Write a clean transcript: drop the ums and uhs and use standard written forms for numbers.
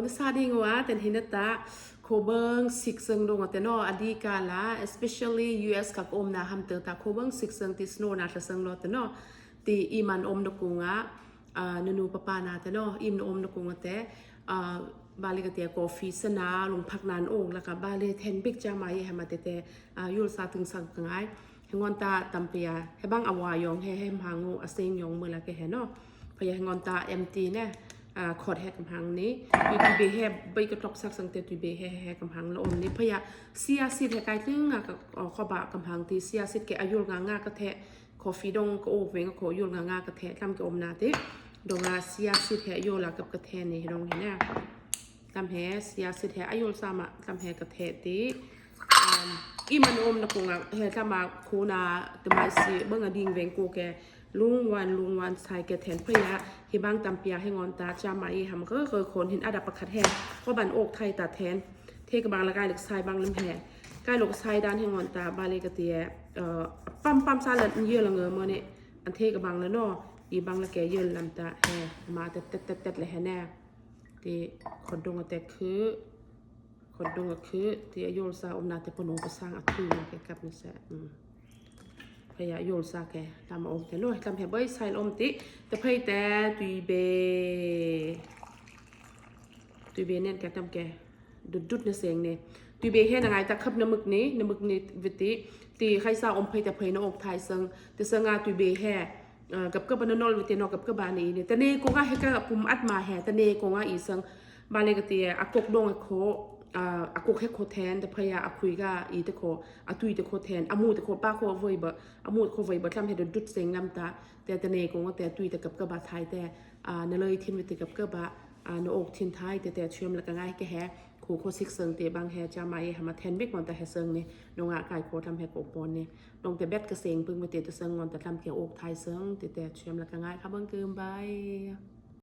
นิสาดีงัวแต่หินตาโคเบิงสิกซึงดงแต่นออดีกาละ especially US กับอมนะฮัมเตอร์ตาโคเบิงสิกซึงติสโนนาทซึงรอแต่นอตีอีมันอมดกุงะนูปปานาแต่นออิมนอมดกุงแต่บาลีกเตียกาแฟสนาลงพักนานองแล้วก็บาลีเทนบิกจามาเยฮมาเตเตยุลซาถึงสังกังไอเฮงอนตาตัมเปียให้บังอวายองให้พังงูอเซงยองเมื่อละแกเห็นเนาะพยาเฮงอนตาเอ็มตีเนี่ยขอดแหกกำพังนี้ยูทูเบแฮใบกระทบสักสังเตตูเบแฮกำพังละอมนี้พยาเสียสิทธิ์แหกไกตึงขอบะกำพังที่เสียสิทธิ์แกอายุงางากระเทะคอฟีดงก็โอเวงก็ขอยุงางากระเทะทำแกอมนาติดงอาเสียสิทธิ์แหกโยลากับกระเทะนี่ดงเห็นเนี่ยทำแหเสียสิทธิ์แหกอายุสามะทำแหกระเทะตีอีมันอมนะคงเฮทำมาคูนาแต่ไม่สิเบิ่งอดิ่งเวงกูแกลุงวันใส่แกแทนพยาที่บางตำเปียให้งอนตาจามาอีหำก็เคยคนเห็นอาดับประคัดแห่ก็บันอกไทยตาแทนเทกับบางละกายหลึกไซบางลำแห่กายหลกไซด้านให้งอนตาบาเลกเตียปั๊มซาลัดเยอะละเงอเมื่อนี่อันเทกับบางละนออีบางละแกเยอะลำตาแห่มาเต็ดเลยแห่แน่ที่คนดงแต่คนดงก็คือที่อายุสาวอมนาแต่ปนงก็สร้างอัตุยแกกับนี่แสพยาโยลซาแกตามอมแต่น้อยทำให้ใบใส่อมติแต่พยแต่ตุยเบเนี่ยแกทำแกดุดในเสียงเนี่ยตุยเบแค่ยังไงแต่ขับน้ำมึกนี้วิติตีใครสาวอมพยแต่พยนอกไทยซึ่งแต่ซึ่งตุยเบแค่กับบ้านนอลวิตินอกับบ้านนี้เนี่ยแต่เนี่ยกูก็ให้กับปุ่มอัดมาแห่แต่เนี่ยกูก็อีซึ่งบาเลกเตียอากกดงโคอากูแค่โคแทนแต่พยาอาคุยก็อีแต่โคอาตุยแต่โคแทนอามูแต่โคป้าโคเวยบะอามูโคเวยบะทำให้ดุดเสียงลำตาแต่ตะเนกงแต่ตุยแต่กับกบะไทยแต่นเลยทินวิติกับกบะนอกทินไทยแต่เชื่อมแล้วก็ง่ายแค่แฮโคซิกเซิงแต่บางแฮจะมาหามาแทนบิ๊กงอนแต่แฮเซิงเนี่ยนงอากายโคทำให้โกปอนเนี่ยนงแต่แบดกระเซงพึ่งไปแต่เซิงงอนแต่ทำเกี่ยวอกไทยเซิงแต่เชื่อมแล้วก็ง่ายครับเบิ่งเกิมไป